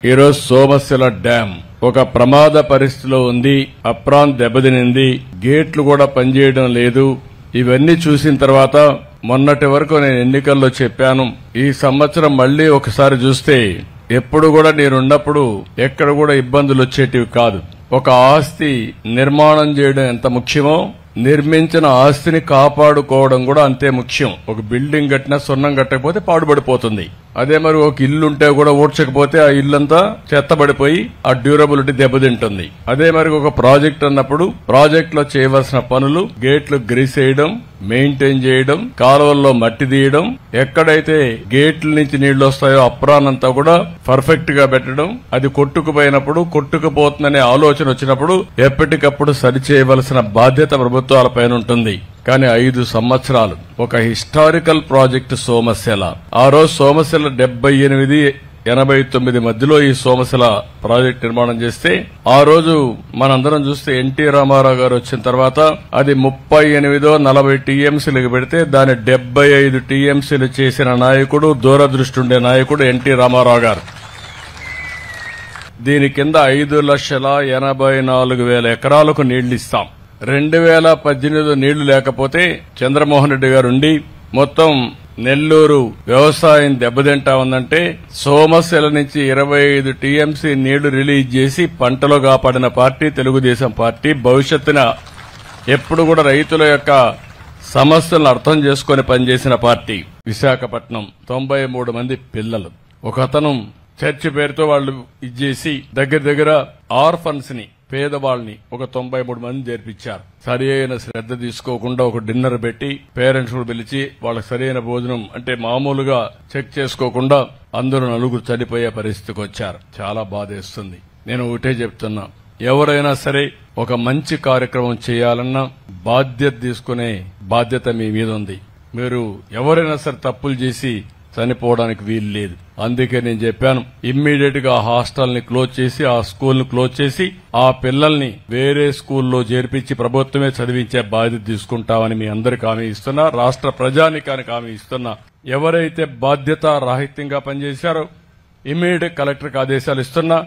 ఈరోజు సోమశిల డ్యాం ఒక ప్రమాద పరిస్థితిలో ఉంది. అప్రాన్ దెబ్బతినింది, గేట్లు కూడా పనిచేయడం లేదు. ఇవన్నీ చూసిన తర్వాత మొన్నటి వరకు నేను ఎన్నికల్లో చెప్పాను, ఈ సంవత్సరం మళ్లీ ఒకసారి చూస్తే ఎప్పుడు కూడా నేనున్నప్పుడు ఎక్కడ కూడా ఇబ్బందులు వచ్చేటివి కాదు. ఒక ఆస్తి నిర్మాణం చేయడం ఎంత ముఖ్యమో నిర్మించిన ఆస్తిని కాపాడుకోవడం కూడా అంతే ముఖ్యం. ఒక బిల్డింగ్ కట్టినా సున్నం కట్టకపోతే పాడుపడిపోతుంది. అదే మరి ఒక ఇల్లు ఉంటే కూడా ఊడ్చకపోతే ఆ ఇల్లంతా చెత్తబడిపోయి ఆ డ్యూరబిలిటీ దెబ్బతింటుంది. అదే మరి ఒక ప్రాజెక్ట్ అన్నప్పుడు ప్రాజెక్ట్ లో చేయవలసిన పనులు, గేట్లు గ్రీస్ చేయడం, మెయింటైన్ చేయడం, కాలువల్లో మట్టి తీయడం, ఎక్కడైతే గేట్ల నుంచి నీళ్లు వస్తాయో అప్రానంతా కూడా పర్ఫెక్ట్ గా పెట్టడం, అది కొట్టుకుపోయినప్పుడు కొట్టుకుపోతుందనే ఆలోచన వచ్చినప్పుడు ఎప్పటికప్పుడు సరిచేయవలసిన బాధ్యత ప్రభుత్వాలపైన ఉంటుంది. కానీ 5 సంవత్సరాలు ఒక హిస్టారికల్ ప్రాజెక్టు సోమశిల. ఆ రోజు సోమశిల 78-89 మధ్యలో ఈ సోమశిల ప్రాజెక్టు నిర్మాణం చేస్తే ఆ రోజు మనందరం చూస్తే ఎన్టీ రామారావు గారు వచ్చిన తర్వాత అది 38-40 టీఎంసీలకు పెడితే దాన్ని 75 టీఎంసీలు చేసిన నాయకుడు, దూరదృష్టి ఉండే నాయకుడు ఎన్టీ రామారావు గారు. దీని కింద 5,84,000 ఎకరాలకు నీళ్లు ఇస్తాం. 2018 నీళ్లు లేకపోతే చంద్రమోహన్ రెడ్డి గారు ఉండి మొత్తం నెల్లూరు వ్యవసాయం దెబ్బతింటా ఉందంటే సోమశిల నుంచి 25 టీఎంసీ నీళ్లు రిలీజ్ చేసి పంటలో కాపాడిన పార్టీ తెలుగుదేశం పార్టీ. భవిష్యత్తున ఎప్పుడు కూడా రైతుల యొక్క సమస్యలను అర్థం చేసుకుని పనిచేసిన పార్టీ. విశాఖపట్నం 93 మంది పిల్లలు. ఒక అతను చర్చి పేరుతో వాళ్ళు ఇచ్చేసి దగ్గర ఆర్ఫన్స్ ని, పేదవాళ్ళని ఒక 93 మంది చేర్పించారు. సరి అయిన శ్రద్ధ తీసుకోకుండా ఒక డిన్నర్ పెట్టి పేరెంట్స్ కూడా పిలిచి వాళ్ళకి సరైన భోజనం అంటే మామూలుగా చెక్ చేసుకోకుండా అందరూ 9 చనిపోయే పరిస్థితికి వచ్చారు. చాలా బాధేస్తుంది. నేను ఒకటే చెప్తున్నా, ఎవరైనా సరే ఒక మంచి కార్యక్రమం చేయాలన్నా బాధ్యత తీసుకునే బాధ్యత మీ మీద ఉంది. మీరు ఎవరైనా సరే తప్పులు చేసి చనిపోవడానికి వీలు లేదు. అందుకే నేను చెప్పాను, ఇమ్మీడియట్ గా ఆ హాస్టల్ ని క్లోజ్ చేసి, ఆ స్కూల్ ని క్లోజ్ చేసి, ఆ పిల్లల్ని వేరే స్కూల్లో చేర్పించి ప్రభుత్వమే చదివించే బాధ్యత తీసుకుంటామని మీ అందరికి హామీ ఇస్తున్నా, రాష్ట్ర ప్రజానికానికి హామీ ఇస్తున్నా. ఎవరైతే బాధ్యత రాహిత్యంగా పనిచేశారో ఇమ్మీడియట్ కలెక్టర్కి ఆదేశాలు ఇస్తున్నా,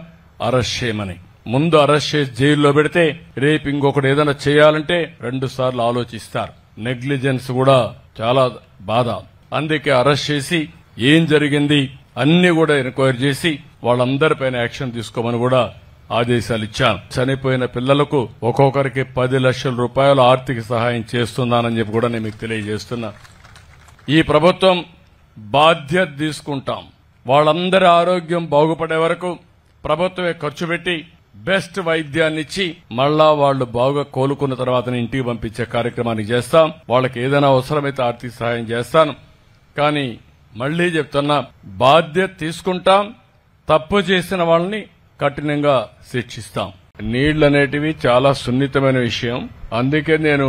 అరెస్ట్ చేయమని. ముందు అరెస్ట్ చేసి జైల్లో పెడితే రేపు ఇంకొకటి ఏదైనా చేయాలంటే 2 సార్లు ఆలోచిస్తారు. నెగ్లిజెన్స్ కూడా చాలా బాధ. అందుకే అరెస్ట్ చేసి ఏం జరిగింది అన్ని కూడా ఎంక్వైరీ చేసి వాళ్ళందరిపైన యాక్షన్ తీసుకోమని కూడా ఆదేశాలు ఇచ్చాను. చనిపోయిన పిల్లలకు ఒక్కొక్కరికి 10 లక్షల రూపాయలు ఆర్థిక సహాయం చేస్తున్నానని చెప్పి కూడా నేను మీకు తెలియజేస్తున్నా. ఈ ప్రభుత్వం బాధ్యత తీసుకుంటాం. వాళ్ళందరి ఆరోగ్యం బాగుపడే వరకు ప్రభుత్వమే ఖర్చు పెట్టి బెస్ట్ వైద్యాన్ని ఇచ్చి మళ్లా వాళ్లు బాగా కోలుకున్న తర్వాత ఇంటికి పంపించే కార్యక్రమాన్ని చేస్తాం. వాళ్ళకి ఏదైనా అవసరమైతే ఆర్థిక సహాయం చేస్తాను. కానీ మళ్లీ చెప్తున్నా, బాధ్యత తీసుకుంటాం. తప్పు చేసిన వాళ్ళని కఠినంగా శిక్షిస్తాం. నీళ్లనేటివి చాలా సున్నితమైన విషయం. అందుకే నేను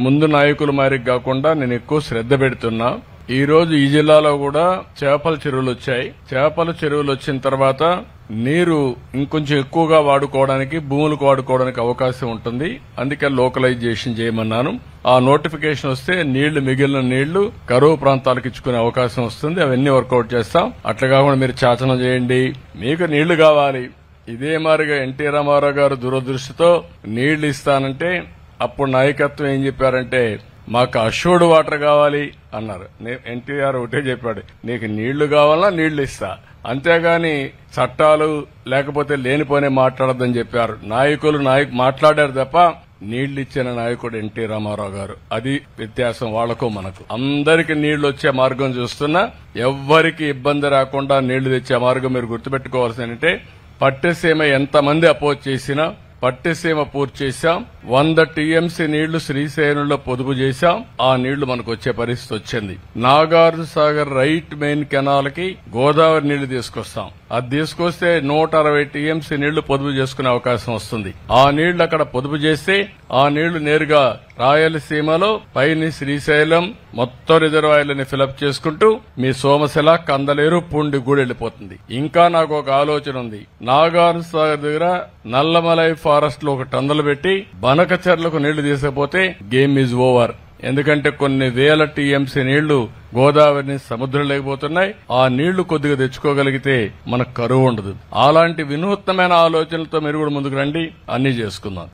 ముందు నాయకుల మారికి కాకుండా నేను ఎక్కువ శ్రద్ధ పెడుతున్నా. ఈ రోజు ఈ జిల్లాలో కూడా చేపల చెరువులు వచ్చాయి. చేపల చెరువులు వచ్చిన తర్వాత నీరు ఇంకొంచెం ఎక్కువగా వాడుకోవడానికి, భూములకు వాడుకోవడానికి అవకాశం ఉంటుంది. అందుకే లోకలైజేషన్ చేయమన్నాను. ఆ నోటిఫికేషన్ వస్తే మిగిలిన నీళ్లు కరువు ప్రాంతాలకు ఇచ్చుకునే అవకాశం వస్తుంది. అవన్నీ వర్కౌట్ చేస్తాం. అట్లా కాకుండా మీరు చాచన చేయండి, మీకు నీళ్లు కావాలి. ఇదే మారిగా ఎన్టీ రామారావు గారు దురదృష్టితో నీళ్లు ఇస్తానంటే అప్పుడు నాయకత్వం ఏం చెప్పారంటే మాకు అష్యూర్డ్ వాటర్ కావాలి అన్నారు. ఎన్టీఆర్ ఒకటే చెప్పాడు, నీకు నీళ్లు కావాలా నీళ్లు ఇస్తా, అంతేగాని చట్టాలు లేకపోతే లేనిపోనే మాట్లాడొద్దని చెప్పారు. నాయకులు మాట్లాడారు తప్ప నీళ్లు ఇచ్చిన నాయకుడు ఎన్టీ రామారావు గారు. అది వ్యత్యాసం వాళ్లకు మనకు. అందరికి నీళ్లు వచ్చే మార్గం చూస్తున్నా, ఎవ్వరికి ఇబ్బంది రాకుండా నీళ్లు తెచ్చే మార్గం మీరు గుర్తుపెట్టుకోవాల్సిందంటే, పట్టిసీమ ఎంతమంది అపోజ్ చేసినా పట్టిసీమ పూర్తి చేశాం. 100 టీఎంసీ నీళ్లు శ్రీశైలంలో పొదుపు చేశాం. ఆ నీళ్లు మనకు వచ్చే పరిస్థితి వచ్చింది. Nagarjuna Sagar right main canal కి గోదావరి నీళ్లు తీసుకొస్తాం. అది తీసుకొస్తే 160 టీఎంసీ నీళ్లు పొదుపు చేసుకునే అవకాశం వస్తుంది. ఆ నీళ్లు అక్కడ పొదుపు చేస్తే ఆ నీళ్లు నేరుగా రాయలసీమలో పైని శ్రీశైలం మొత్తం రిజర్వాయర్లని ఫిలప్ చేసుకుంటూ మీ సోమశిల, కందలేరు, పూండి కూడా వెళ్లిపోతుంది. ఇంకా నాకు ఒక ఆలోచన ఉంది. నాగార్జున సాగర్ దగ్గర నల్లమలై ఫారెస్ట్ లో ఒక టన్నులు పెట్టి బనకచెర్లకు నీళ్లు తీసుకుపోతే గేమ్ ఈజ్ ఓవర్. ఎందుకంటే కొన్ని వేల టీఎంసీ నీళ్లు గోదావరిని సముద్రం లేకపోతున్నాయి. ఆ నీళ్లు కొద్దిగా తెచ్చుకోగలిగితే మనకు కరువు ఉండదు. అలాంటి వినూత్నమైన ఆలోచనలతో మీరు కూడా ముందుకు రండి, అన్ని చేసుకుందాం.